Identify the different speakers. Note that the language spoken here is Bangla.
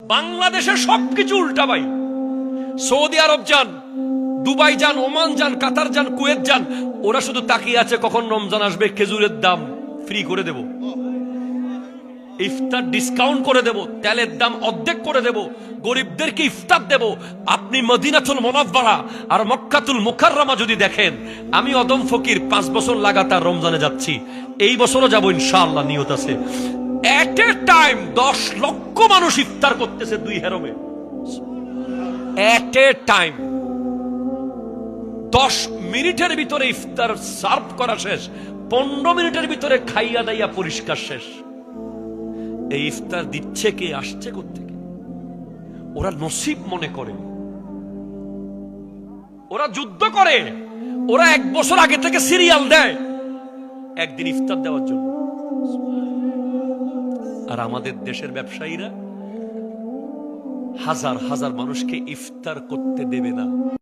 Speaker 1: বাংলাদেশের সবকিছু উল্টা ভাই। সৌদি আরব যান, দুবাই যান, ওমান যান, কাতার যান, কুয়েত যান, ওরা শুধু তাকিয়ে আছে কখন রমজান আসবে, খেজুরের দাম ফ্রি করে দেব, ইফতার ডিসকাউন্ট করে দেব, তেলের দাম অর্ধেক করে দেব, গরিবদেরকে ইফতার দেব। আপনি মদিনাতুল মুনাওয়ারা আর মক্কাতুল মুকাররমা যদি দেখেন, আমি অদম ফকির 5 বছর লাগাতার রমজানে যাচ্ছি, এই বছরও যাব ইনশাআল্লাহ, নিয়ত আছে। এট এ টাইম 10 লক্ষ মানুষ ইফতার করতেছে 2 হেরমে। এট এ টাইম 10 মিনিটের ভিতরে ইফতার সার্ভ করা শেষ, 15 মিনিটের ভিতরে খাইয়া দাইয়া পরিষ্কার শেষ। এই ইফতার দিচ্ছে কে, আসছে কোত্থেকে? ওরা নসিব মনে করে, ওরা যুদ্ধ করে, ওরা 1 বছর আগে থেকে সিরিয়াল দেয় একদিন ইফতার দেওয়ার জন্য। আর আমাদের দেশের ব্যবসায়ীরা হাজার হাজার মানুষকে ইফতার করতে দেবে না।